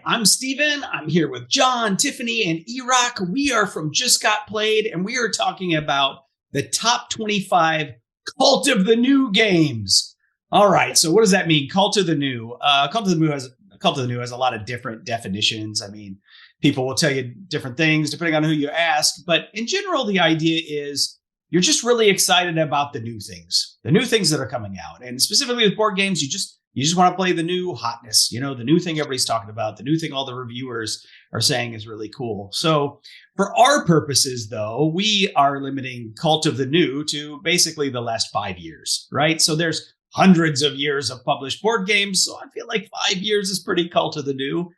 I'm Steven. I'm here with John, Tiffany, and Erock. We are from Just Got Played, and we are talking about the top 25 Cult of the New games. All right, so what does that mean? Cult of the New. Cult of the New has a lot of different definitions. I mean, people will tell you different things depending on who you ask, but in general, the idea is you're just really excited about the new things that are coming out, and specifically with board games, you just want to play the new hotness, the new thing everybody's talking about, the new thing all the reviewers are saying is really cool. So for our purposes, though, we are limiting Cult of the New to basically the last 5 years, right? So there's hundreds of years of published board games. So I feel like 5 years is pretty Cult of the New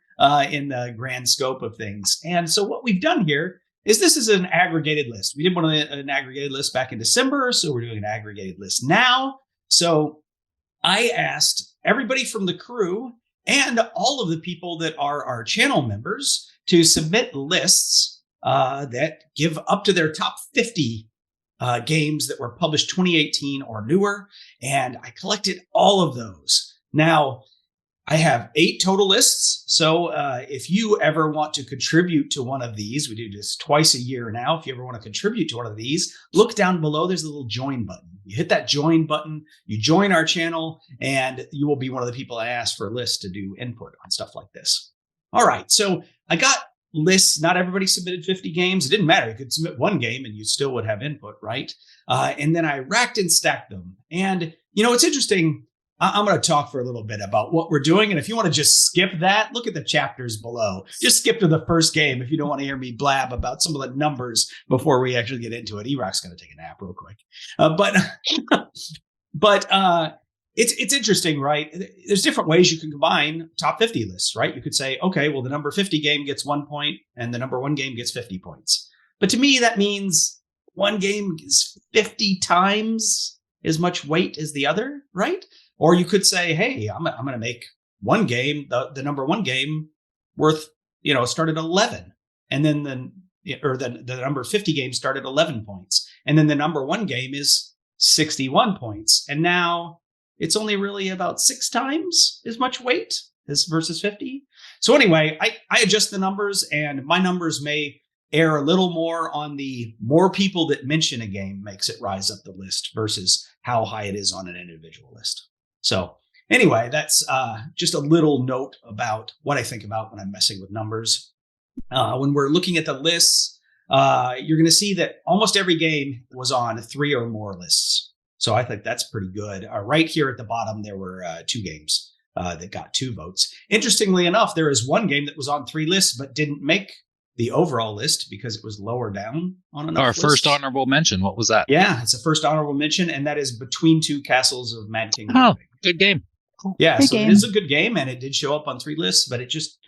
in the grand scope of things. And so what we've done here is this is an aggregated list. We did an aggregated list back in December, so we're doing an aggregated list now. So I asked everybody from the crew and all of the people that are our channel members to submit lists that give up to their top 50 games that were published 2018 or newer. And I collected all of those. Now, I have 8 total lists. So if you ever want to contribute to one of these, we do this twice a year now. If you ever want to contribute to one of these, look down below. There's a little join button. You hit that join button, you join our channel, and you will be one of the people I ask for a list to do input on stuff like this. All right. So I got lists. Not everybody submitted 50 games. It didn't matter. You could submit one game and you still would have input, right? And then I racked and stacked them. And, it's interesting. I'm going to talk for a little bit about what we're doing. And if you want to just skip that, look at the chapters below. Just skip to the first game if you don't want to hear me blab about some of the numbers before we actually get into it. Erock's going to take a nap real quick. But it's interesting, right? There's different ways you can combine top 50 lists, right? You could say, okay, well, the number 50 game gets 1 point and the number 1 game gets 50 points. But to me, that means one game is 50 times as much weight as the other, right? Or you could say, hey, I'm going to make one game, the number 1 game worth, start at 11. And then the number 50 game start at 11 points. And then the number 1 game is 61 points. And now it's only really about 6 times as much weight as versus 50. So anyway, I adjust the numbers, and my numbers may err a little more on the more people that mention a game makes it rise up the list versus how high it is on an individual list. So anyway, that's just a little note about what I think about when I'm messing with numbers. When we're looking at the lists, you're going to see that almost every game was on 3 or more lists. So I think that's pretty good. Right here at the bottom, there were 2 games that got 2 votes. Interestingly enough, there is 1 game that was on 3 lists but didn't make the overall list because it was lower down on enough Our lists. first honorable mention. What was that? Yeah, it's a first honorable mention, and that is Between Two Castles of Mad King. Oh, good game. Cool. Yeah, good so game. It is a good game, and it did show up on 3 lists, but it just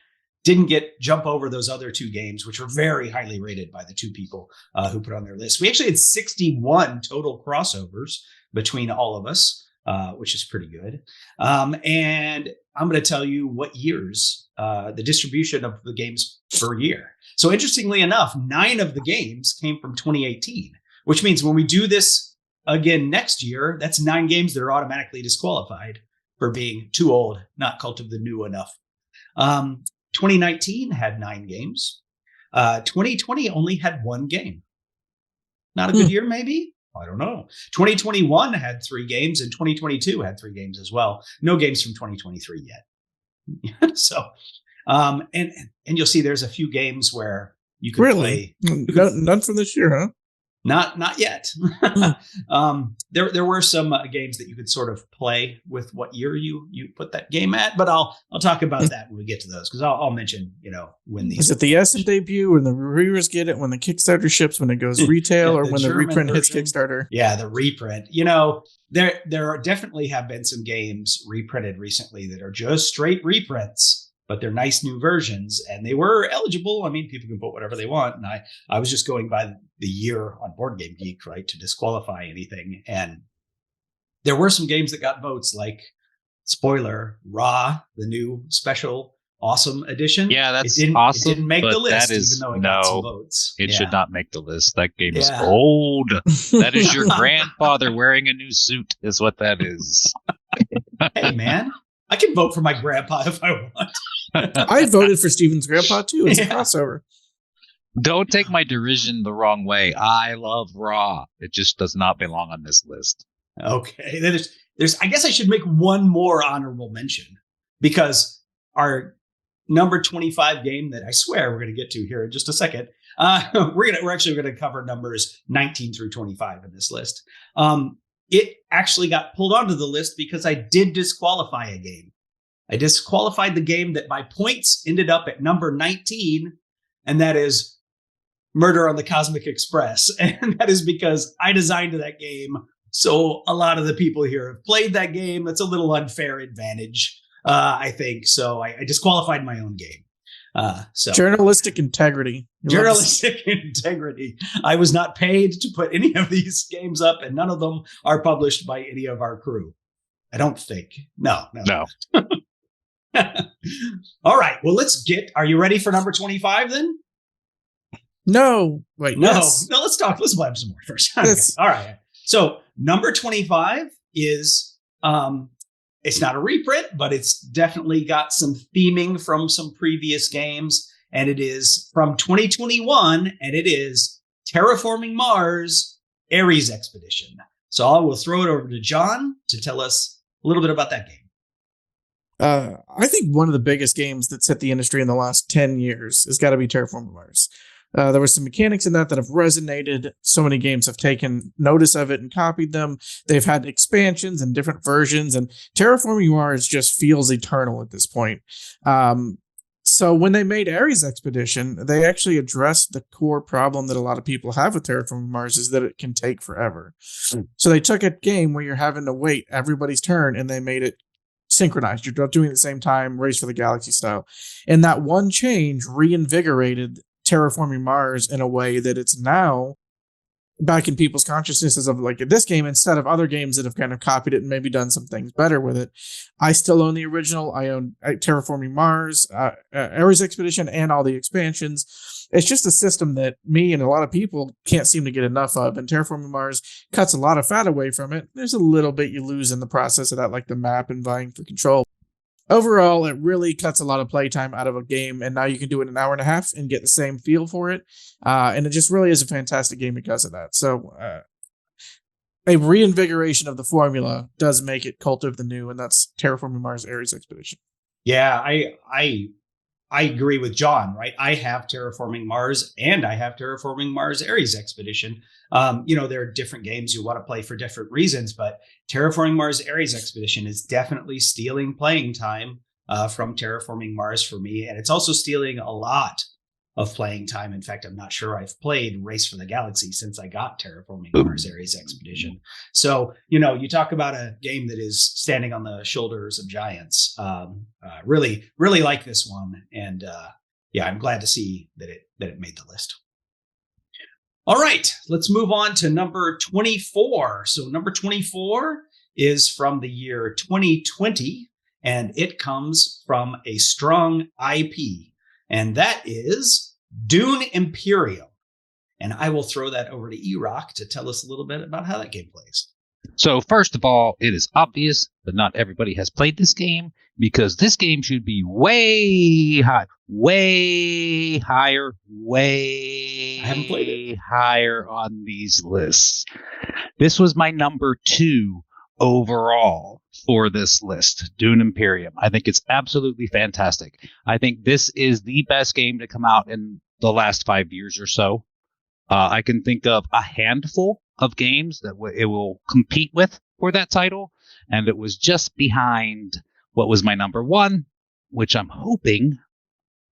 didn't jump over those other 2 games, which were very highly rated by the 2 people who put on their list. We actually had 61 total crossovers between all of us, which is pretty good. And I'm going to tell you what years, the distribution of the games per year. So interestingly enough, 9 of the games came from 2018, which means when we do this again next year, that's 9 games that are automatically disqualified for being too old, not Cult of the New enough. 2019 had 9 games. 2020 only had 1 game. Not a good year, maybe? I don't know. 2021 had 3 games, and 2022 had 3 games as well. No games from 2023 yet. So, and you'll see there's a few games where you could play. None from this year, huh? Not yet. There were some games that you could sort of play with what year you put that game at, but I'll talk about that when we get to those, because I'll mention when these. Is it the Essen debut, when the reviewers get it, when the Kickstarter ships, when it goes retail, or when the reprint hits Kickstarter? Yeah, the reprint. There definitely have been some games reprinted recently that are just straight reprints, but they're nice new versions, and they were eligible. I mean, people can put whatever they want. And I was just going by the year on Board Game Geek, right, to disqualify anything. And there were some games that got votes, like, spoiler, Raw, the new special awesome edition. Yeah, that's It awesome. didn't make the list, even though it got some No, votes. it Yeah. should not make the list. That game is old. That is your grandfather wearing a new suit, is what that is. Hey, man. I can vote for my grandpa if I want. I voted for Steven's grandpa too. It's a crossover. Don't take my derision the wrong way. I love Raw. It just does not belong on this list. Okay. There's I guess I should make one more honorable mention, because our number 25 game that I swear we're going to get to here in just a second. We're actually going to cover numbers 19 through 25 in this list. It actually got pulled onto the list because I did disqualify a game. I disqualified the game that by points ended up at number 19, and that is Murder on the Cosmic Express. And that is because I designed that game, so a lot of the people here have played that game. That's a little unfair advantage, I think. So I disqualified my own game. So journalistic integrity. Journalistic integrity. I was not paid to put any of these games up, and none of them are published by any of our crew. I don't think. No. All right. Well, are you ready for number 25 then? No. Wait. No. Yes. No, let's blab some more first. Yes. All right. So number 25 is, it's not a reprint, but it's definitely got some theming from some previous games. And it is from 2021, and it is Terraforming Mars, Ares Expedition. So I will throw it over to John to tell us a little bit about that game. I think one of the biggest games that's hit the industry in the last 10 years has got to be Terraforming Mars. There were some mechanics in that have resonated. So many games have taken notice of it and copied them. They've had expansions and different versions, and Terraforming Mars just feels eternal at this point. So when they made Ares Expedition, they actually addressed the core problem that a lot of people have with Terraforming Mars, is that it can take forever. So they took a game where you're having to wait everybody's turn, and they made it synchronized. You're doing it at the same time, Race for the Galaxy style. And that one change reinvigorated Terraforming Mars in a way that it's now back in people's consciousnesses of like this game, instead of other games that have kind of copied it and maybe done some things better with it. I still own the original. I own Terraforming Mars, Ares Expedition, and all the expansions. It's just a system that me and a lot of people can't seem to get enough of, and Terraforming Mars cuts a lot of fat away from it. There's a little bit you lose in the process of that, like the map and vying for control. Overall, it really cuts a lot of playtime out of a game, and now you can do it in an hour and a half and get the same feel for it. And it just really is a fantastic game because of that. So a reinvigoration of the formula does make it cult of the new, and that's Terraforming Mars Ares Expedition. Yeah, I agree with John, right? I have Terraforming Mars, and I have Terraforming Mars Ares Expedition. There are different games you want to play for different reasons, but Terraforming Mars Ares Expedition is definitely stealing playing time from Terraforming Mars for me. And it's also stealing a lot of playing time. In fact, I'm not sure I've played Race for the Galaxy since I got Terraforming Mars Ares Expedition. So, you talk about a game that is standing on the shoulders of giants. Really, really like this one. And I'm glad to see that it made the list. All right, let's move on to number 24. So number 24 is from the year 2020, and it comes from a strong IP, and that is Dune Imperium. And I will throw that over to Erock to tell us a little bit about how that game plays. So first of all, it is obvious that not everybody has played this game, because this game should be way higher, I haven't played it. Higher on these lists. This was my number 2 overall for this list, Dune Imperium. I think it's absolutely fantastic. I think this is the best game to come out in the last 5 years or so. I can think of a handful of games that it will compete with for that title, and it was just behind what was my number 1, which I'm hoping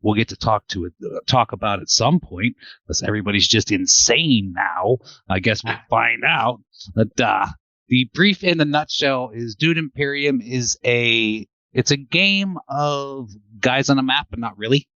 we'll get to talk about at some point, because everybody's just insane now. I guess we'll find out. But the brief in the nutshell is Dune Imperium is it's a game of guys on a map, but not really.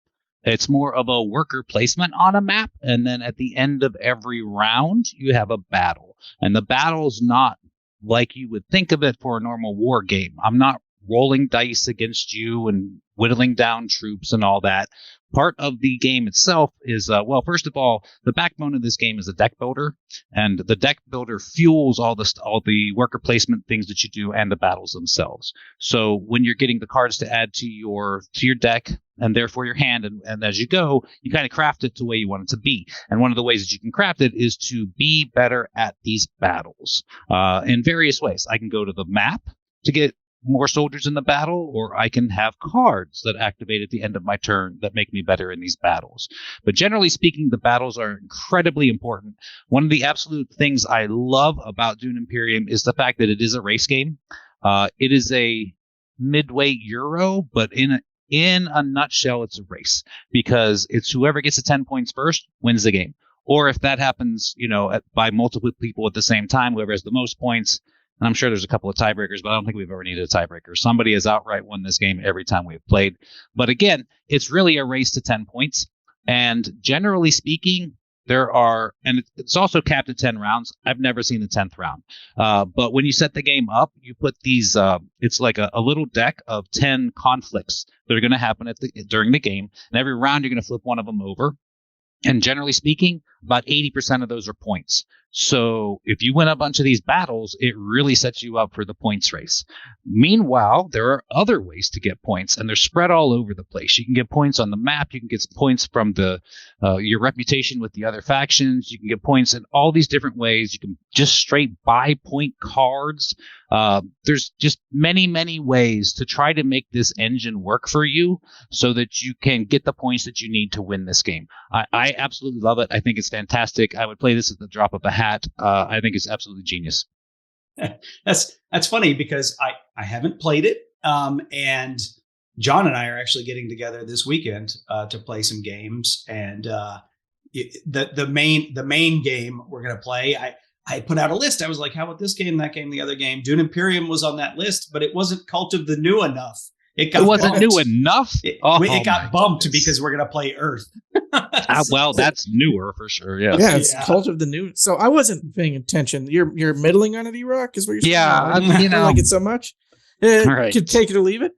It's more of a worker placement on a map, and then at the end of every round, you have a battle. And the battle's not like you would think of it for a normal war game. I'm not rolling dice against you and whittling down troops and all that. part of the game itself is, well, first of all, the backbone of this game is a deck builder, and the deck builder fuels all the worker placement things that you do and the battles themselves. So when you're getting the cards to add to your deck and therefore your hand, and as you go, you kind of craft it to the way you want it to be. And one of the ways that you can craft it is to be better at these battles in various ways. I can go to the map to get more soldiers in the battle, or I can have cards that activate at the end of my turn that make me better in these battles. But generally speaking, the battles are incredibly important. One of the absolute things I love about Dune Imperium is the fact that it is a race game. It is a midweight Euro, but in a nutshell, it's a race, because it's whoever gets to 10 points first wins the game. Or if that happens, by multiple people at the same time, whoever has the most points. And I'm sure there's a couple of tiebreakers, but I don't think we've ever needed a tiebreaker. Somebody has outright won this game every time we've played. But again, it's really a race to 10 points. And generally speaking, and it's also capped at 10 rounds. I've never seen the 10th round. But when you set the game up, you put these, it's like a little deck of 10 conflicts that are going to happen during the game. And every round, you're going to flip one of them over. And generally speaking, about 80% of those are points. So if you win a bunch of these battles, it really sets you up for the points race. Meanwhile, there are other ways to get points, and they're spread all over the place. You can get points on the map. You can get points from your reputation with the other factions. You can get points in all these different ways. You can just straight buy point cards. There's just many, many ways to try to make this engine work for you so that you can get the points that you need to win this game. I absolutely love it. I think it's fantastic. I would play this at the drop of a hat. I think it's absolutely genius. That's funny because I haven't played it. And John and I are actually getting together this weekend to play some games. And the main game we're going to play, I put out a list. I was like, how about this game, that game, the other game? Dune Imperium was on that list, but it wasn't Cult of the New enough. It wasn't new enough? It got bumped because we're going to play Earth. Well, that's newer for sure. Yeah. Yeah, it's Cult of the New. So I wasn't paying attention. You're middling on it, Erock, is what you're saying? Yeah, I don't like it so much. Right. Could take it or leave it.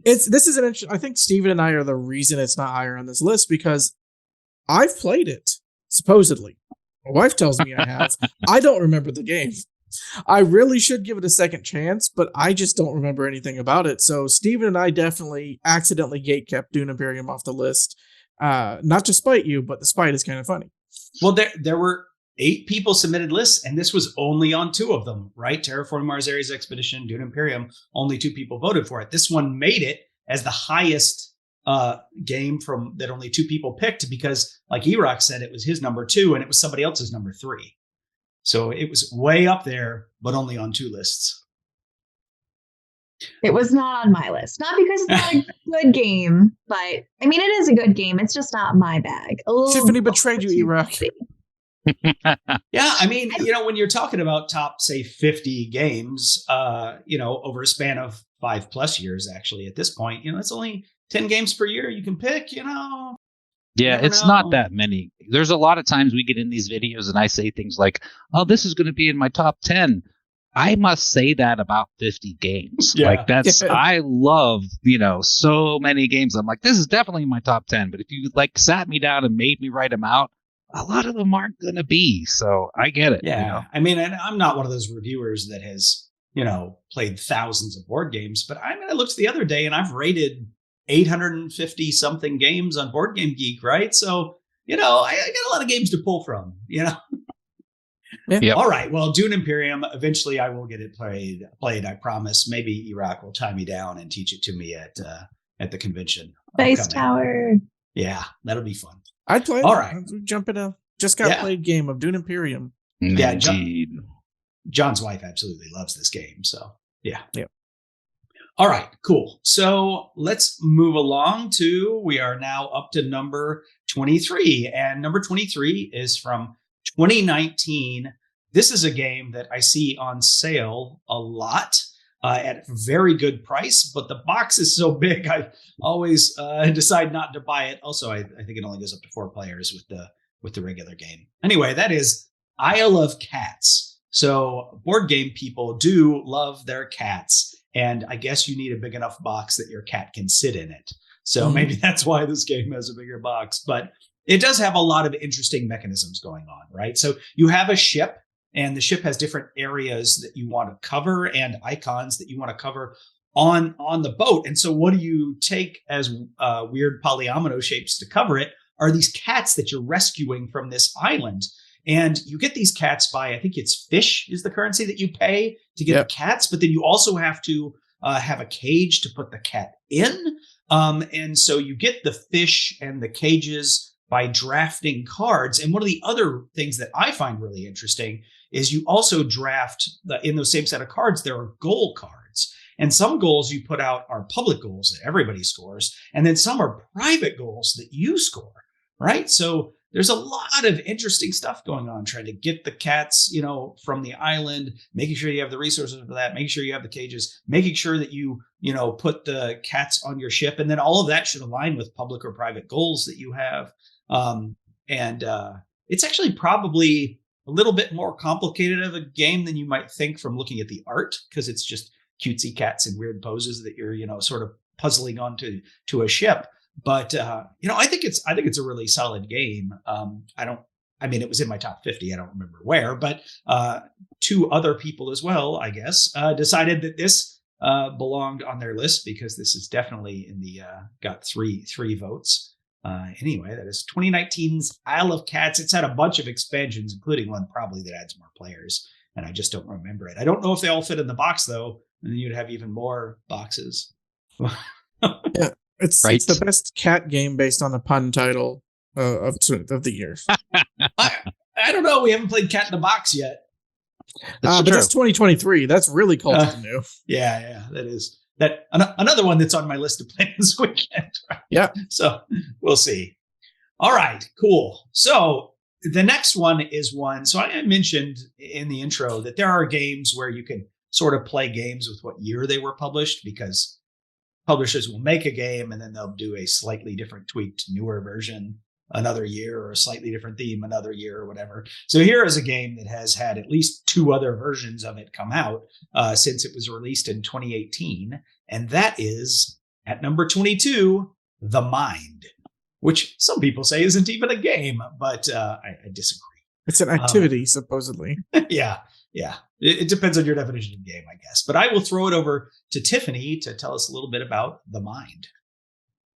This is an interesting. I think Steven and I are the reason it's not higher on this list, because I've played it, supposedly. My wife tells me I have. I don't remember the game. I really should give it a second chance, but I just don't remember anything about it. So Steven and I definitely accidentally gatekept Dune Imperium off the list. Not to spite you, but the spite is kind of funny. Well, there were 8 people submitted lists, and this was only on 2 of them, right? Terraforming Mars Ares Expedition, Dune Imperium, only 2 people voted for it. This one made it as the highest game from that only 2 people picked, because like Erock said, it was his number 2 and it was somebody else's number 3. So it was way up there, but only on 2 lists. It was not on my list. Not because it's not a good game, but I mean, it is a good game. It's just not my bag. Tiffany betrayed you, Erock. Yeah, I mean, when you're talking about top, say, 50 games, over a span of 5+ years, actually, at this point, it's only 10 games per year you can pick, Yeah, it's not that many. There's a lot of times we get in these videos and I say things like, oh, this is going to be in my top 10. I must say that about 50 games. Yeah. Like I love, so many games. I'm like, this is definitely in my top 10. But if you sat me down and made me write them out, a lot of them aren't going to be. So I get it. Yeah. I mean, and I'm not one of those reviewers that has, played thousands of board games. But I looked the other day and I've rated 850 something games on Board Game Geek, right? So, I got a lot of games to pull from, Yeah. Yep. All right. Well, Dune Imperium, eventually I will get it played, I promise. Maybe Erock will tie me down and teach it to me at the convention. Space Tower. Yeah, that'll be fun. I'd play. All right. Jump in a just got played game of Dune Imperium. Yeah, John's wife absolutely loves this game. So, yeah. Yep. All right, cool. So let's move along we are now up to number 23. And number 23 is from 2019. This is a game that I see on sale a lot at a very good price, but the box is so big, I always decide not to buy it. Also, I think it only goes up to 4 players with the regular game. Anyway, that is Isle of Cats. So board game people do love their cats. And I guess you need a big enough box that your cat can sit in it. So maybe that's why this game has a bigger box. But it does have a lot of interesting mechanisms going on, right? So you have a ship, and the ship has different areas that you want to cover and icons that you want to cover on the boat. And so what do you take as weird polyomino shapes to cover it are these cats that you're rescuing from this island. And you get these cats by, I think it's fish is the currency that you pay to get the cats. But then you also have to have a cage to put the cat in. And so you get the fish and the cages by drafting cards. And one of the other things that I find really interesting is you also draft in those same set of cards, there are goal cards. And some goals you put out are public goals that everybody scores. And then some are private goals that you score, right? So there's a lot of interesting stuff going on, trying to get the cats, from the island, making sure you have the resources for that, making sure you have the cages, making sure that you put the cats on your ship. And then all of that should align with public or private goals that you have. And it's actually probably a little bit more complicated of a game than you might think from looking at the art, because it's just cutesy cats in weird poses that you're, sort of puzzling onto a ship. But I think it's a really solid game. It was in my top 50. I don't remember where, but two other people as well, I guess, decided that this belonged on their list because this is definitely in the got three votes. Anyway, that is 2019's Isle of Cats. It's had a bunch of expansions, including one probably that adds more players, and I just don't remember it. I don't know if they all fit in the box though, and then you'd have even more boxes. Yeah. It's the best cat game based on the pun title of the year. I don't know. We haven't played Cat in the Box yet. But that's 2023. That's really close to new. Yeah, that is. Another one that's on my list to play this weekend. Right? Yeah. So we'll see. All right, cool. So the next one is one. So I mentioned in the intro that there are games where you can sort of play games with what year they were published, because publishers will make a game and then they'll do a slightly different tweaked, newer version another year, or a slightly different theme another year, or whatever. So here is a game that has had at least two other versions of it come out since it was released in 2018. And that is, at number 22, The Mind, which some people say isn't even a game, but I disagree. It's an activity, supposedly. Yeah. It depends on your definition of game, I guess. But I will throw it over to Tiffany to tell us a little bit about The Mind.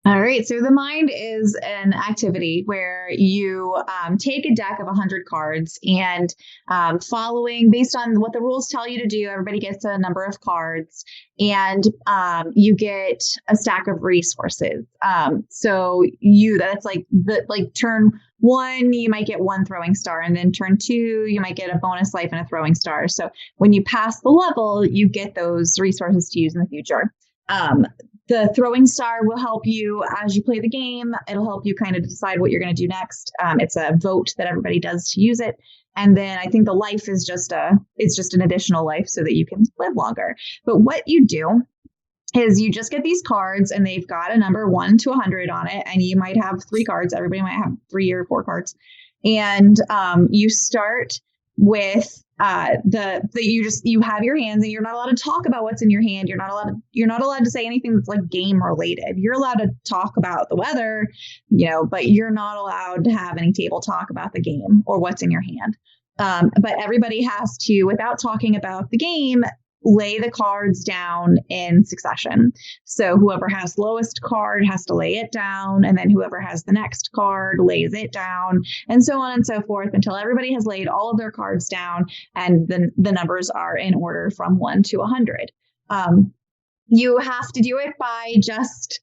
All right. So The Mind is an activity where you take a deck of 100 cards and following based on what the rules tell you to do, everybody gets a number of cards and you get a stack of resources. So that's like turn 1, you might get 1 throwing star, and then turn 2, you might get a bonus life and a throwing star. So when you pass the level, you get those resources to use in the future. The throwing star will help you as you play the game. It'll help you kind of decide what you're going to do next. It's a vote that everybody does to use it. And then I think the life is just an additional life so that you can live longer. But what you do is you just get these cards and they've got a number 1 to 100 on it. And you might have 3 cards. Everybody might have 3 or 4 cards. And you start with you have your hands and you're not allowed to talk about what's in your hand. You're not allowed to say anything that's like game related. You're allowed to talk about the weather, but you're not allowed to have any table talk about the game or what's in your hand. But everybody has to, without talking about the game, lay the cards down in succession. So whoever has lowest card has to lay it down, and then whoever has the next card lays it down, and so on and so forth until everybody has laid all of their cards down and the numbers are in order from 1 to 100. You have to do it by just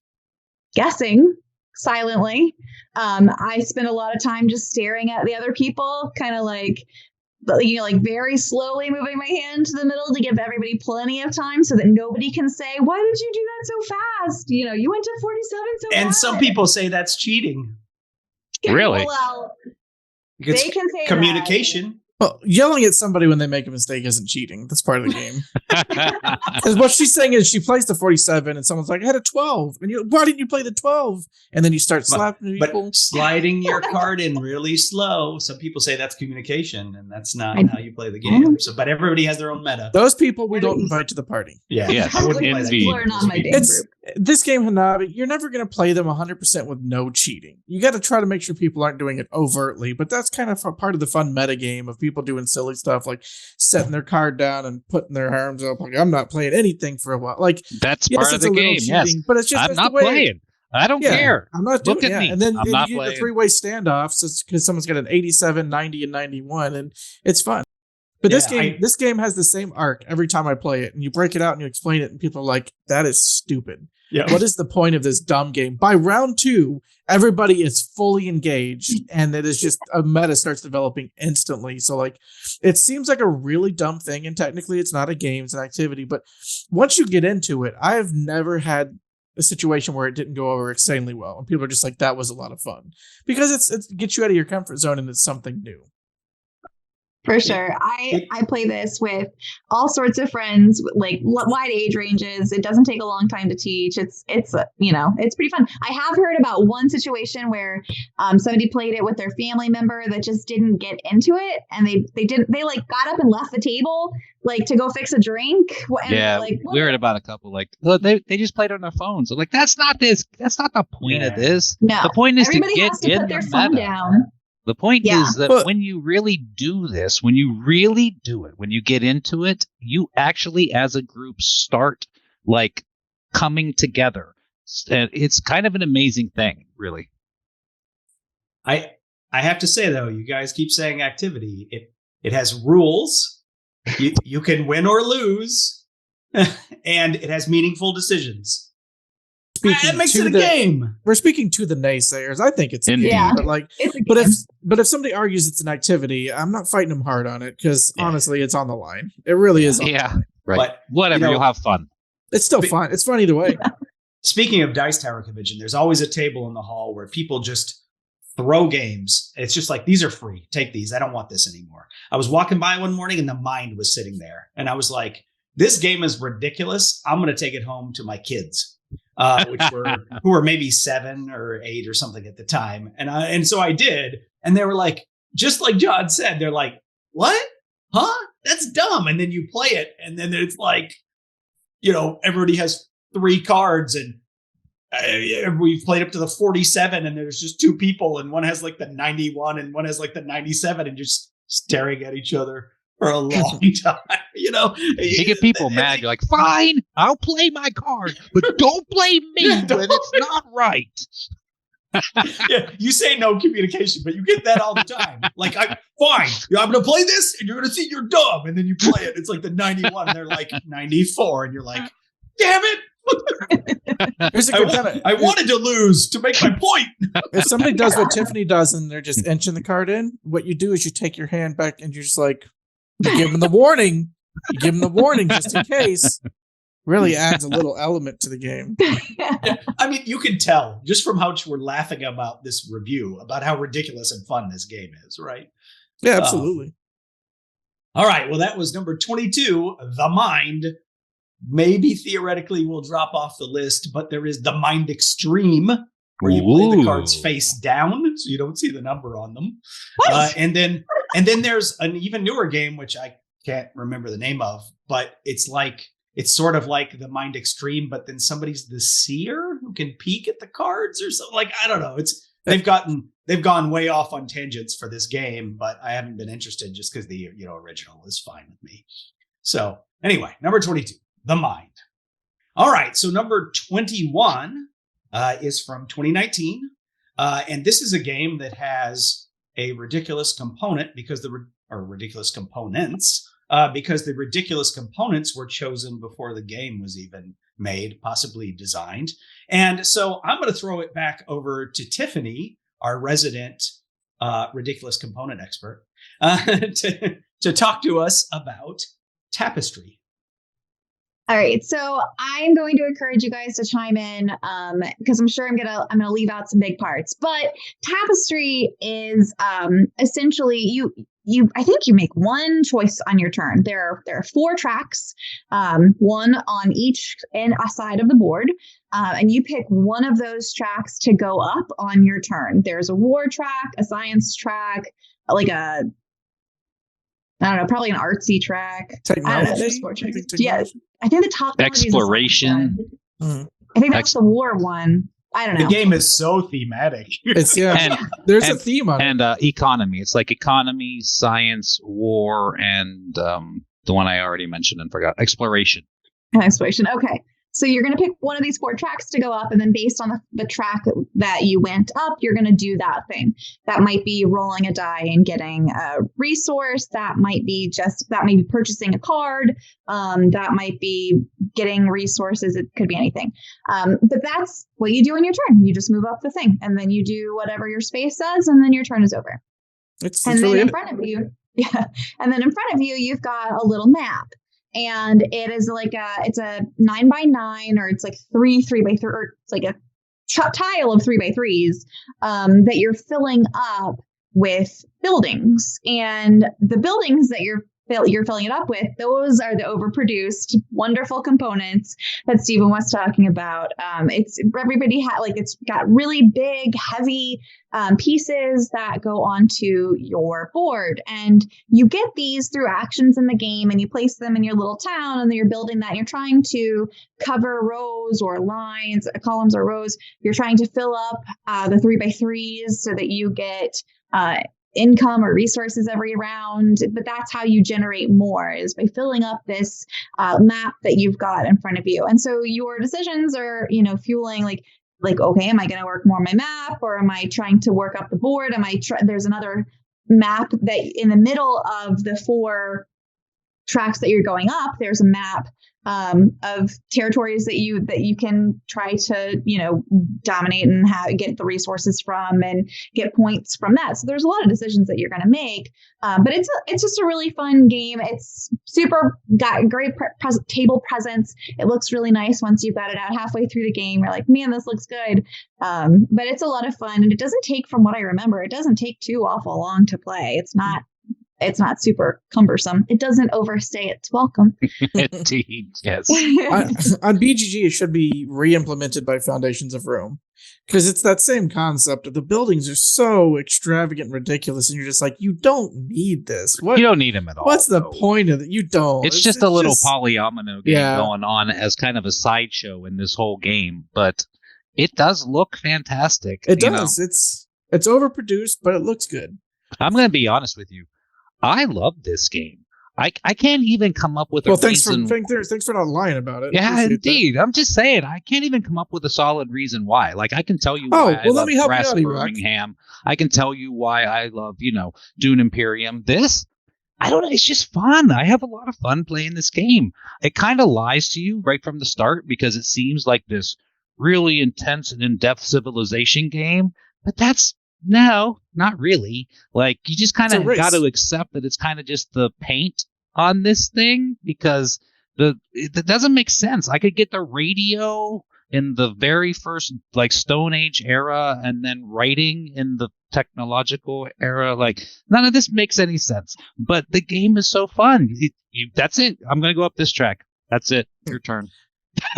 guessing silently. I spend a lot of time just staring at the other people, kind of like very slowly moving my hand to the middle to give everybody plenty of time so that nobody can say, why did you do that so fast? You went to 47 so fast. And some people say that's cheating. Really? Well, Because they can say communication. Well, yelling at somebody when they make a mistake isn't cheating. That's part of the game. Because what she's saying is she plays the 47 and someone's like, I had a 12. And you're, why didn't you play the 12? And then you start slapping people. But sliding your card in really slow. Some people say that's communication, and that's not how you play the game. So, but everybody has their own meta. Those people we don't invite to the party. Yeah. Yes, I wouldn't play that. indeed. People are not my game group. This game, Hanabi, you're never going to play them 100% with no cheating. You got to try to make sure people aren't doing it overtly, but that's kind of part of the fun meta game of people doing silly stuff like setting their card down and putting their arms up like, I'm not playing anything for a while. Like That's part of the game, cheating, yes. But it's just I'm not playing. I don't care. I'm not doing Look at me. And then I'm you not get playing. the three-way standoffs because someone's got an 87, 90, and 91, and it's fun. But this game has the same arc every time I play it, and you break it out and you explain it, and people are like, that is stupid. Yeah. What is the point of this dumb game? By round 2, everybody is fully engaged, and it is just a meta starts developing instantly. So, like, it seems like a really dumb thing, and technically it's not a game, it's an activity. But once you get into it, I have never had a situation where it didn't go over insanely well, and people are just like, that was a lot of fun. Because it gets you out of your comfort zone, and it's something new. For sure. I play this with all sorts of friends, like wide age ranges. It doesn't take a long time to teach. It's pretty fun. I have heard about one situation where somebody played it with their family member that just didn't get into it, and they like got up and left the table like to go fix a drink. And we heard about a couple like they just played on their phones. Like that's not the point of this. No, the point is everybody to get has to in put their the phone meta. down. The point is that when you really do this, when you really do it, when you get into it, you actually as a group start like coming together. And it's kind of an amazing thing, really. I have to say though, you guys keep saying activity. It has rules. You can win or lose, and it has meaningful decisions. That makes it a game. We're speaking to the naysayers. I think it's a game, but if somebody argues it's an activity, I'm not fighting them hard on it because honestly, it's on the line. It really is. Yeah, right. But whatever, you'll have fun. It's still fun. It's fun either way. Speaking of Dice Tower Convention, there's always a table in the hall where people just throw games. It's just like, these are free. Take these. I don't want this anymore. I was walking by one morning and the Mind was sitting there, and I was like, this game is ridiculous. I'm going to take it home to my kids. Who were maybe 7 or 8 or something at the time. And so I did. And they were like, just like John said, they're like, what? Huh? That's dumb. And then you play it. And then it's like, everybody has 3 cards and we've played up to the 47 and there's just 2 people and one has like the 91 and one has like the 97 and just staring at each other for a long time, You get people mad. You're like, fine, I'll play my card, but don't blame me when it's not right. Yeah, you say no communication, but you get that all the time. Like, I'm going to play this, and you're going to see you're dumb, and then you play it. It's like the 91, and they're like 94, and you're like, damn it. I wanted to lose to make my point. If somebody does what Tiffany does, and they're just inching the card in, what you do is you take your hand back, and you're just like, you give them the warning. You give them the warning just in case. Really adds a little element to the game. Yeah, I mean, you can tell just from how much we're laughing about this review about how ridiculous and fun this game is, right? Yeah, absolutely. All right. Well, that was number 22, The Mind. Maybe theoretically will drop off the list, but there is The Mind Extreme, where you play the cards face down, so you don't see the number on them. And then there's an even newer game, which I can't remember the name of, but it's sort of like The Mind Extreme, but then somebody's the seer who can peek at the cards or something. Like, I don't know. They've gone way off on tangents for this game, but I haven't been interested just because the original is fine with me. So anyway, number 22, The Mind. All right, so number 21 is from 2019, and this is a game that has a ridiculous component because ridiculous components. Because the ridiculous components were chosen before the game was even made, possibly designed. And so I'm going to throw it back over to Tiffany, our resident ridiculous component expert, to talk to us about Tapestry. All right, so I'm going to encourage you guys to chime in because I'm sure I'm gonna leave out some big parts. But Tapestry is essentially I think you make one choice on your turn. There are 4 tracks, one on each side of the board, and you pick one of those tracks to go up on your turn. There's a war track, a science track, like I don't know, probably an artsy track. Technology? Yeah, I think the top exploration. I think that's the war one. I don't know. The game is so thematic. There's a theme on it. And economy. It's like economy, science, war, and the one I already mentioned and forgot. Exploration. Exploration. Okay. So you're going to pick one of these 4 tracks to go up, and then based on the track that you went up, you're going to do that thing. That might be rolling a die and getting a resource. That might be purchasing a card. That might be getting resources. It could be anything. But that's what you do in your turn. You just move up the thing, and then you do whatever your space says, and then your turn is over. And then in front of you, you've got a little map. And it is like it's a 9x9, or it's like 3x3, or it's like a tile of 3x3s that you're filling up with buildings. And the buildings that you're filling it up with, those are the overproduced, wonderful components that Stephen was talking about. It's got really big, heavy pieces that go onto your board, and you get these through actions in the game, and you place them in your little town, and then you're building that, and you're trying to cover rows or lines, columns or rows. You're trying to fill up the 3x3s so that you get income or resources every round. But that's how you generate more, is by filling up this map that you've got in front of you. And so your decisions are, fueling like, okay, am I going to work more on my map, or am I trying to work up the board? There's another map that in the middle of the 4 tracks that you're going up, there's a map of territories that you can try to dominate and get the resources from and get points from that. So there's a lot of decisions that you're going to make, but it's just a really fun game. It's got great table presence. It looks really nice once you've got it out halfway through the game. You're like, man, this looks good. But it's a lot of fun, and it doesn't take, from what I remember, it doesn't take too awful long to play. It's not super cumbersome. It doesn't overstay its welcome. Indeed, yes. On BGG, it should be re-implemented by Foundations of Rome, because it's that same concept. The buildings are so extravagant and ridiculous, and you're just like, you don't need this. You don't need them at all. What's the point of it? You don't. It's just a little polyomino game going on as kind of a sideshow in this whole game, but it does look fantastic. It does. It's overproduced, but it looks good. I'm going to be honest with you. I love this game. I can't even come up with a reason. Thanks for not lying about it. Yeah, indeed. I'm just saying, I can't even come up with a solid reason why. Like, I can tell you why I love Birmingham. I can tell you why I love, Dune Imperium. This, I don't know. It's just fun. I have a lot of fun playing this game. It kind of lies to you right from the start, because it seems like this really intense and in-depth civilization game, but no, not really. Like, you just kind of got to accept that it's kind of just the paint on this thing, because it doesn't make sense. I could get the radio in the very first, like, Stone Age era, and then writing in the technological era. Like, none of this makes any sense. But the game is so fun. That's it. I'm going to go up this track. That's it. Your turn.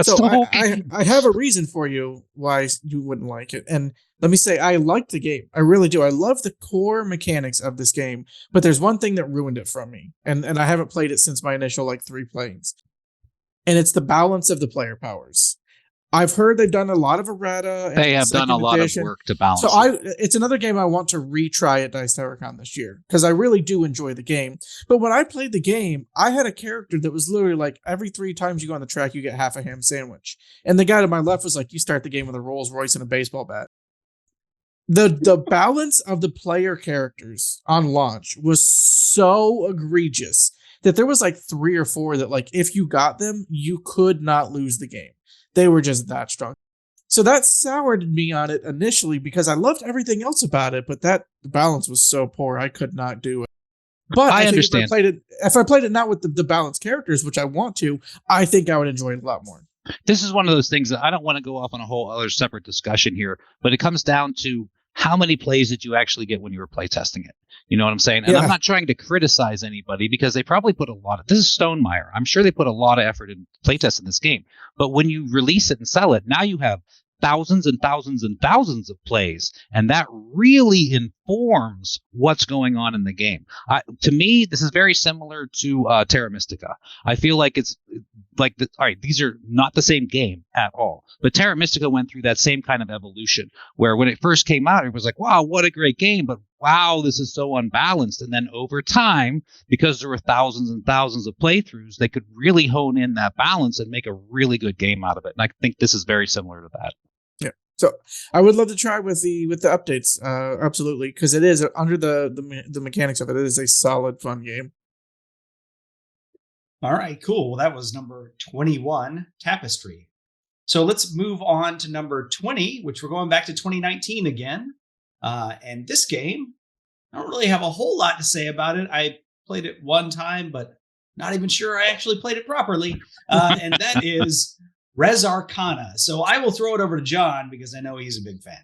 So I have a reason for you why you wouldn't like it. And let me say, I like the game. I really do. I love the core mechanics of this game, but there's one thing that ruined it from me. And I haven't played it since my initial 3 playings. And it's the balance of the player powers. I've heard they've done a lot of errata. They have done a lot of work to balance. So it's another game I want to retry at Dice Terracon this year, because I really do enjoy the game. But when I played the game, I had a character that was literally like, every 3 times you go on the track, you get half a ham sandwich. And the guy to my left was like, you start the game with a Rolls Royce and a baseball bat. The balance of the player characters on launch was so egregious that there was 3 or 4 that, if you got them, you could not lose the game. They were just that strong. So that soured me on it initially, because I loved everything else about it, but that balance was so poor, I could not do it. But I understand. If I played it not with the balanced characters, which I want to, I think I would enjoy it a lot more. This is one of those things that I don't want to go off on a whole other separate discussion here, but it comes down to how many plays did you actually get when you were playtesting it? You know what I'm saying? And Yeah. I'm not trying to criticize anybody because they probably put a lot of, this is Stonemaier. I'm sure they put a lot of effort in playtesting this game. But when you release it and sell it, now you have thousands and thousands and thousands of plays. And that really informs what's going on in the game. To me, this is very similar to Terra Mystica. I feel like it's like, all right, these are not the same game at all. But Terra Mystica went through that same kind of evolution where when it first came out, it was like, wow, what a great game. But wow, this is so unbalanced. And then over time, because there were thousands and thousands of playthroughs, they could really hone in that balance and make a really good game out of it. And I think this is very similar to that. Yeah. So I would love to try with the updates. Absolutely. Because it is under the mechanics of it. It is a solid, fun game. All right, cool. Well, that was number 21, Tapestry. So let's move on to number 20, which we're going back to 2019 again. And this game, I don't really have a whole lot to say about it. I played it one time, but not even sure I actually played it properly. And that is Res Arcana. So I will throw it over to John because I know he's a big fan.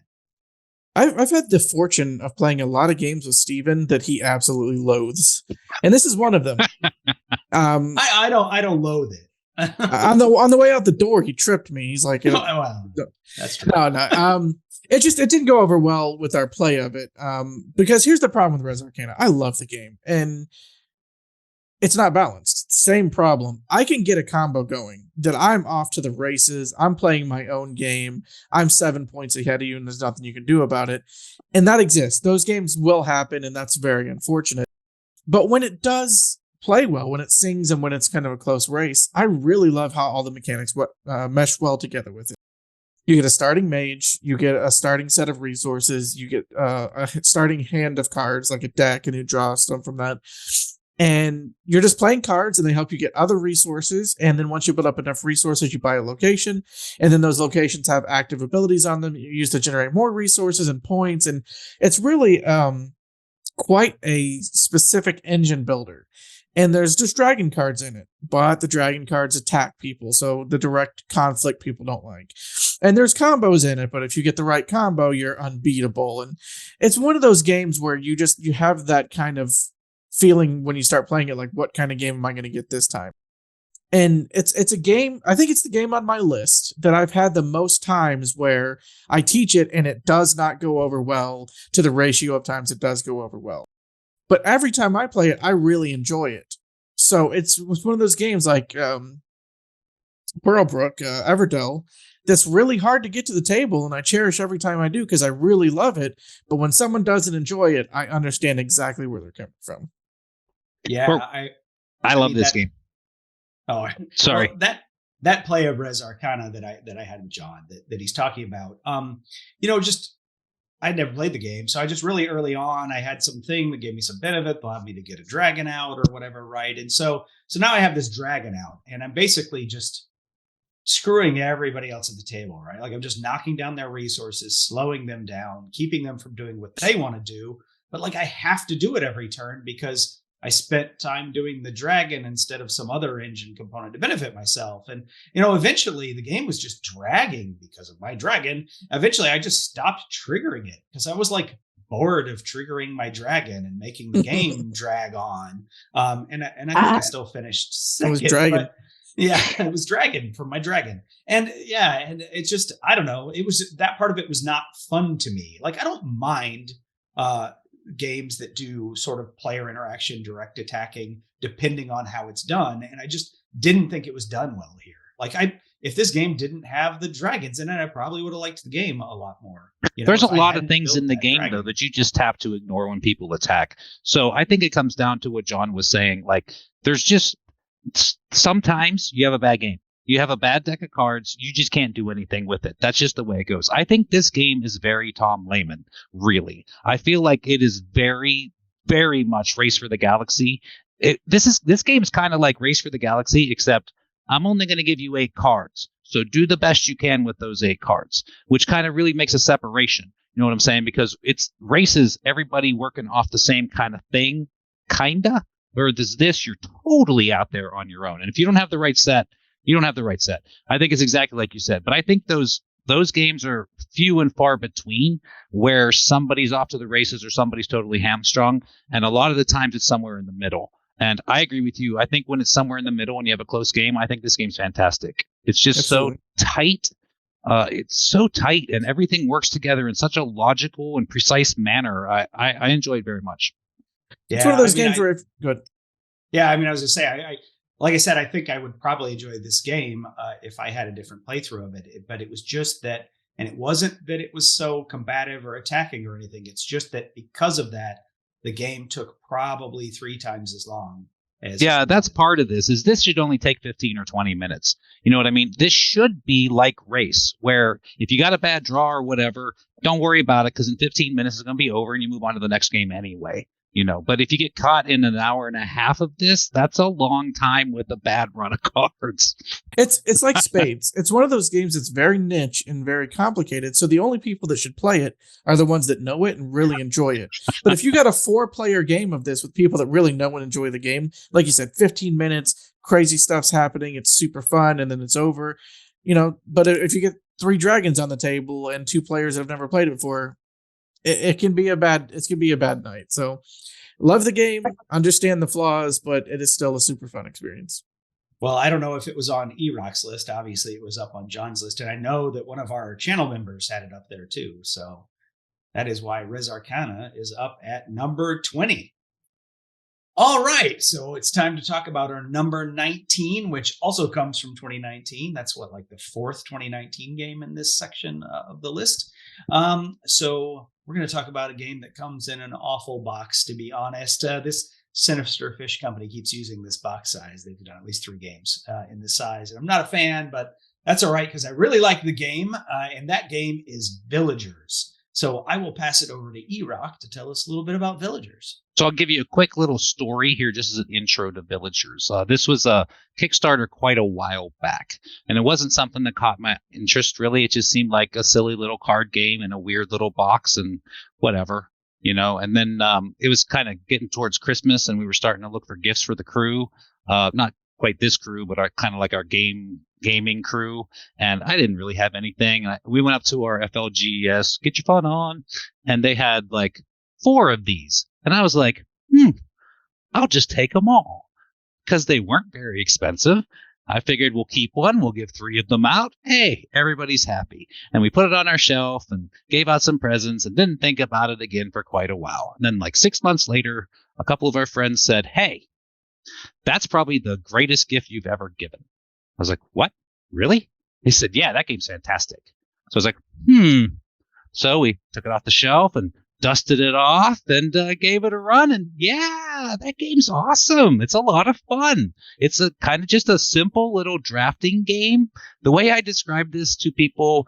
I've had the fortune of playing a lot of games with Steven that he absolutely loathes, and this is one of them. I don't loathe it. on the way out the door, he tripped me. He's like, well, that's true. No. It didn't go over well with our play of it. Because here's the problem with Res Arcana. I love the game, and it's not balanced. Same problem. I can get a combo going that I'm off to the races. I'm playing my own game. I'm 7 points ahead of you, and there's nothing you can do about it. And that exists. Those games will happen, and that's very unfortunate. But when it does play well, when it sings, and when it's kind of a close race, I really love how all the mechanics mesh well together with it. You get a starting mage, you get a starting set of resources, you get a starting hand of cards, like a deck, and you draw stuff from that. And you're just playing cards, and they help you get other resources. And then once you build up enough resources, you buy a location. And then those locations have active abilities on them you use to generate more resources and points. And it's really quite a specific engine builder. And there's just dragon cards in it, but the dragon cards attack people, so the direct conflict people don't like. And there's combos in it, but if you get the right combo, you're unbeatable. And it's one of those games where you have that kind of feeling when you start playing it, like, what kind of game am I going to get this time? And it's a game, I think it's the game on my list that I've had the most times where I teach it and it does not go over well to the ratio of times it does go over well. But every time I play it, I really enjoy it. So it's one of those games like Pearlbrook, Everdell, that's really hard to get to the table, and I cherish every time I do because I really love it. But when someone doesn't enjoy it, I understand exactly where they're coming from. Yeah, I love this game. Oh, sorry. Well, that play of Res Arcana that I had with John that he's talking about. I'd never played the game, so I just really early on I had something that gave me some benefit, allowed me to get a dragon out or whatever, right? And so now I have this dragon out, and I'm basically just screwing everybody else at the table, right? Like I'm just knocking down their resources, slowing them down, keeping them from doing what they want to do. But like I have to do it every turn because I spent time doing the dragon instead of some other engine component to benefit myself. And, eventually the game was just dragging because of my dragon. Eventually I just stopped triggering it because I was like bored of triggering my dragon and making the game drag on. And I think I still finished second. It was dragon. Yeah, it was dragon from my dragon. And yeah, and it's just, I don't know. It was, that part of it was not fun to me. Like I don't mind, games that do sort of player interaction, direct attacking, depending on how it's done. And I just didn't think it was done well here. Like if this game didn't have the dragons in it, I probably would have liked the game a lot more. There's a lot of things in the game, though, that you just have to ignore when people attack. So I think it comes down to what John was saying. Like there's just sometimes you have a bad game. You have a bad deck of cards. You just can't do anything with it. That's just the way it goes. I think this game is very Tom Lehman, really. I feel like it is very, very much Race for the Galaxy. This game is kind of like Race for the Galaxy, except I'm only going to give you 8 cards. So do the best you can with those 8 cards, which kind of really makes a separation. You know what I'm saying? Because it's races, everybody working off the same kind of thing, kinda. Or this, you're totally out there on your own. And if you don't have the right set, you don't have the right set. I think it's exactly like you said. But I think those those games are few and far between where somebody's off to the races or somebody's totally hamstrung. And a lot of the times it's somewhere in the middle. And I agree with you. I think when it's somewhere in the middle and you have a close game, I think this game's fantastic. It's just Absolutely. so tight. It's so tight and everything works together in such a logical and precise manner. I enjoy it very much. Yeah, It's one of those games where good. Yeah, I mean, I was gonna say, I like I said, I think I would probably enjoy this game if I had a different playthrough of it. But it was just that, and it wasn't that it was so combative or attacking or anything. It's just that because of that, the game took probably 3 times as long. Yeah, that's part of this. Is this should only take 15 or 20 minutes. You know what I mean? This should be like Race, where if you got a bad draw or whatever, don't worry about it because in 15 minutes it's going to be over and you move on to the next game anyway. You know, but if you get caught in an hour and a half of this, that's a long time with a bad run of cards. It's like Spades. It's one of those games that's very niche and very complicated. So the only people that should play it are the ones that know it and really enjoy it. But if you got a 4-player game of this with people that really know and enjoy the game, like you said, 15 minutes, crazy stuff's happening, it's super fun, and then it's over. You know, but if you get 3 dragons on the table and 2 players that have never played it before, it can be a bad night. So love the game, understand the flaws, but it is still a super fun experience. Well, I don't know if it was on Erock's list. Obviously, it was up on John's list. And I know that one of our channel members had it up there too. So that is why Res Arcana is up at number 20. All right. So it's time to talk about our number 19, which also comes from 2019. That's like the 4th 2019 game in this section of the list. So we're going to talk about a game that comes in an awful box, to be honest. This Sinister Fish company keeps using this box size. They've done at least 3 games in this size. And I'm not a fan, but that's all right because I really like the game. And that game is Villagers. So I will pass it over to Erock to tell us a little bit about Villagers. So I'll give you a quick little story here just as an intro to Villagers. This was a Kickstarter quite a while back, and it wasn't something that caught my interest, really. It just seemed like a silly little card game in a weird little box and whatever, you know. And then it was kind of getting towards Christmas, and we were starting to look for gifts for the crew. Not quite this crew, but kind of like our gaming crew. And I didn't really have anything. We went up to our FLGS, get your fun on, and they had like 4 of these. And I was like, I'll just take them all because they weren't very expensive. I figured we'll keep one. We'll give 3 of them out. Hey, everybody's happy. And we put it on our shelf and gave out some presents and didn't think about it again for quite a while. And then like 6 months later, a couple of our friends said, hey, that's probably the greatest gift you've ever given. I was like, what? Really? They said, yeah, that game's fantastic. So I was like, So we took it off the shelf and dusted it off and gave it a run. And yeah, that game's awesome. It's a lot of fun. It's a kind of just a simple little drafting game. The way I describe this to people,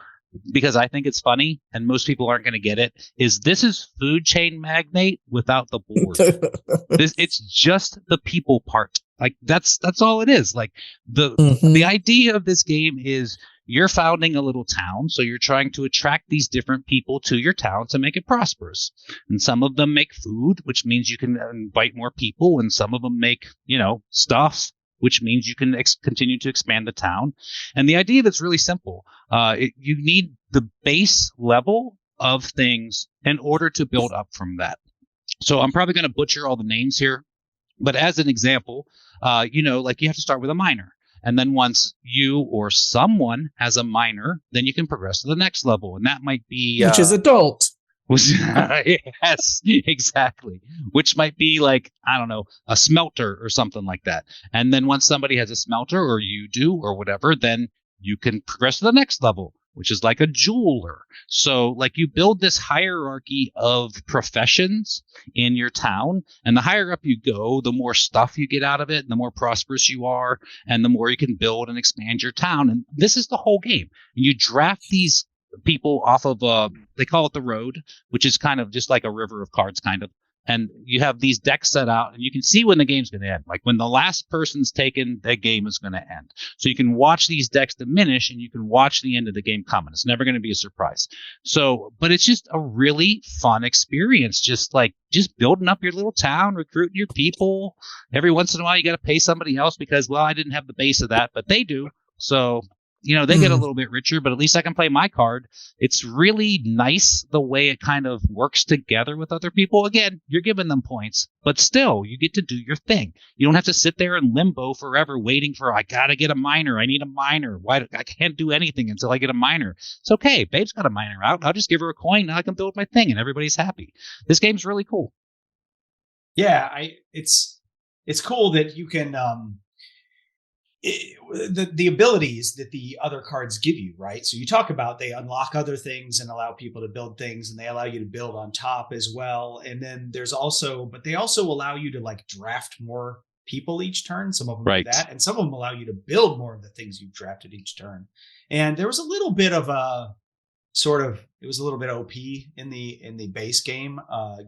because I think it's funny and most people aren't going to get it, is this is Food Chain Magnate without the board. It's just the people part. Like that's all it is. Like the idea of this game is you're founding a little town, so you're trying to attract these different people to your town to make it prosperous. And some of them make food, which means you can invite more people, and some of them make, stuff, which means you can continue to expand the town. And the idea of it's really simple. You need the base level of things in order to build up from that. So I'm probably going to butcher all the names here, but as an example, like you have to start with a miner. And then once you or someone has a miner, then you can progress to the next level. And that might be... Which is adult. Yes, exactly. Which might be like, I don't know, a smelter or something like that. And then once somebody has a smelter or you do or whatever, then you can progress to the next level, which is like a jeweler. So like you build this hierarchy of professions in your town, and the higher up you go, the more stuff you get out of it, and the more prosperous you are, and the more you can build and expand your town. And this is the whole game. You draft these people off of, they call it the road, which is kind of just like a river of cards, kind of. And you have these decks set out, and you can see when the game's going to end. Like when the last person's taken, the game is going to end. So you can watch these decks diminish, and you can watch the end of the game coming. It's never going to be a surprise. So, but it's just a really fun experience. Just building up your little town, recruiting your people. Every once in a while, you got to pay somebody else because, well, I didn't have the base of that, but they do. So they get a little bit richer, but at least I can play my card. It's really nice the way it kind of works together with other people. Again, you're giving them points, but still, you get to do your thing. You don't have to sit there in limbo forever waiting for, I got to get a minor. I need a minor. Why? I can't do anything until I get a minor. It's okay. Babe's got a minor out. I'll just give her a coin. Now I can build my thing, and everybody's happy. This game's really cool. Yeah, it's cool that you can the abilities that the other cards give you, right? So you talk about they unlock other things and allow people to build things, and they allow you to build on top as well. And then there's also, but they also allow you to like draft more people each turn. Some of them do that, and some of them allow you to build more of the things you've drafted each turn. And there was a little bit of a it was a little bit OP in the base game,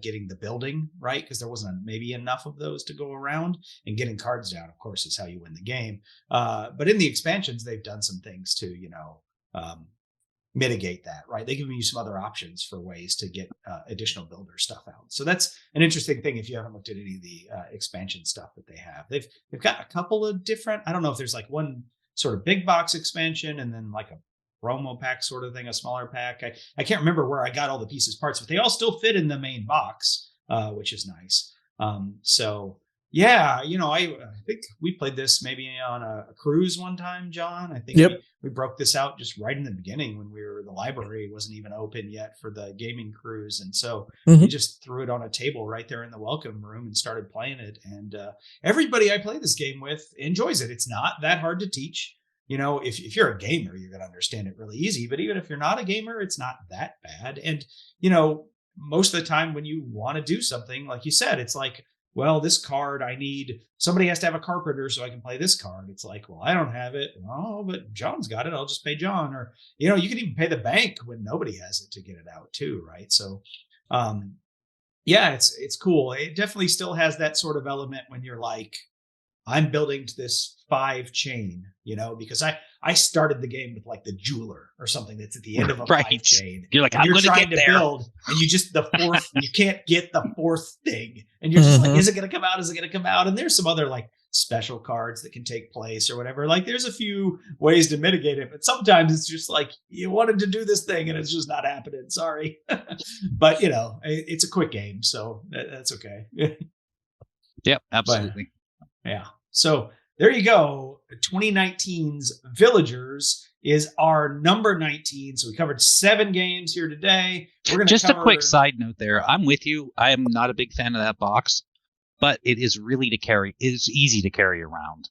getting the building right, because there wasn't maybe enough of those to go around, and getting cards down, of course, is how you win the game. But in the expansions, they've done some things to mitigate that, right? They've given you some other options for ways to get additional builder stuff out. So that's an interesting thing if you haven't looked at any of the expansion stuff that they have. They've got a couple of different. I don't know if there's like one sort of big box expansion and then like a promo pack sort of thing, a smaller pack. I can't remember where I got all the pieces parts, but they all still fit in the main box, which is nice. So yeah, I think we played this maybe on a cruise one time, John. I think we broke this out just right in the beginning when the library wasn't even open yet for the gaming cruise. And so we just threw it on a table right there in the welcome room and started playing it. And everybody I play this game with enjoys it. It's not that hard to teach. If you're a gamer, you're going to understand it really easy. But even if you're not a gamer, it's not that bad. And, most of the time when you want to do something, like you said, it's like, well, this card, somebody has to have a carpenter so I can play this card. It's like, well, I don't have it. Oh, but John's got it. I'll just pay John. Or, you can even pay the bank when nobody has it to get it out too. Right. So, yeah, it's cool. It definitely still has that sort of element when you're like, I'm building to this 5 chain, because I started the game with like the jeweler or something that's at the end of a 5 chain. You're like, I'm going to get there. Build, and you just the 4th, you can't get the 4th thing, and you're just like, is it going to come out? Is it going to come out? And there's some other like special cards that can take place or whatever. Like there's a few ways to mitigate it, but sometimes it's just like you wanted to do this thing and it's just not happening. Sorry, but it's a quick game, so that's okay. Yep, absolutely. But, yeah. So there you go. 2019's Villagers is our number 19. So we covered 7 games here today. We're going to just a quick side note there. I'm with you. I am not a big fan of that box, but it is really it's easy to carry around,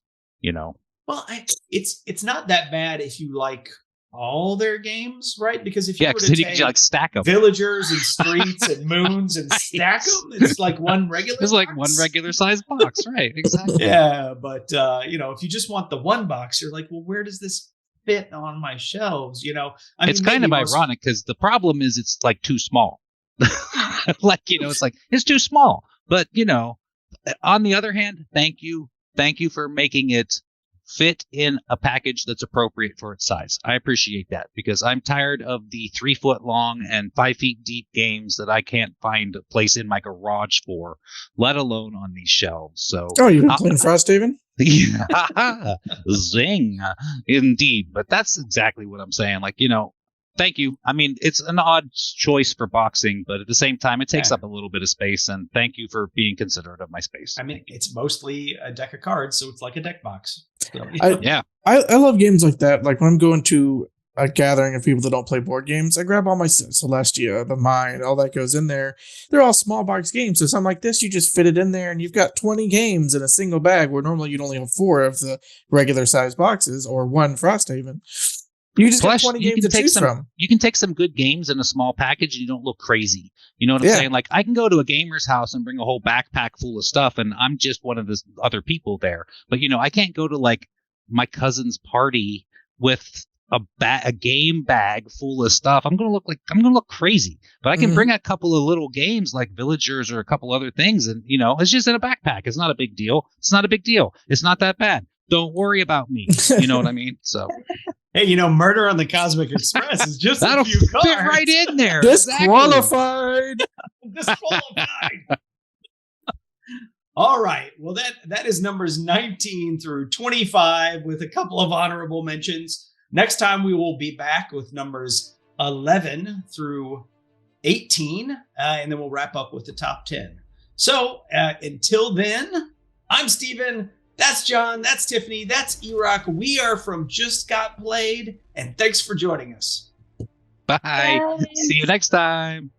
Well, it's not that bad if you like all their games, right? Because if you were to take like stack them, Villagers and Streets and Moons and stack them, it's like one regular. It's like one regular size box, right? Exactly. Yeah, but if you just want the one box, you're like, well, where does this fit on my shelves? It's kind of ironic because the problem is it's like too small. It's like it's too small. But on the other hand, thank you for making it fit in a package that's appropriate for its size. I appreciate that because I'm tired of the 3 foot long and 5 feet deep games that I can't find a place in my garage for, let alone on these shelves. So, you've been playing Frosthaven? Yeah, zing, indeed. But that's exactly what I'm saying. Like, thank you. I mean, it's an odd choice for boxing, but at the same time, it takes up a little bit of space. And thank you for being considerate of my space. I mean, it's mostly a deck of cards, so it's like a deck box. So, I love games like that. Like when I'm going to a gathering of people that don't play board games, I grab all my Celestia, the Mind, all that goes in there. They're all small box games. So something like this, you just fit it in there and you've got 20 games in a single bag where normally you'd only have 4 of the regular size boxes or 1 Frosthaven. You just have 20 games to choose from. You can take some good games in a small package and you don't look crazy. You know what I'm saying? Like I can go to a gamer's house and bring a whole backpack full of stuff and I'm just one of the other people there. But I can't go to like my cousin's party with a game bag full of stuff. I'm going to look crazy. But I can bring a couple of little games like Villagers or a couple other things and it's just in a backpack. It's not a big deal. It's not a big deal. It's not that bad. Don't worry about me. You know what I mean? So hey, Murder on the Cosmic Express is just a few cards. Fit right in there. Disqualified. Disqualified. All right. Well, that is numbers 19 through 25 with a couple of honorable mentions. Next time we will be back with numbers 11 through 18, and then we'll wrap up with the top 10. So until then, I'm Steven. That's John. That's Tiffany. That's Erock. We are from Just Got Played, and thanks for joining us. Bye. See you next time.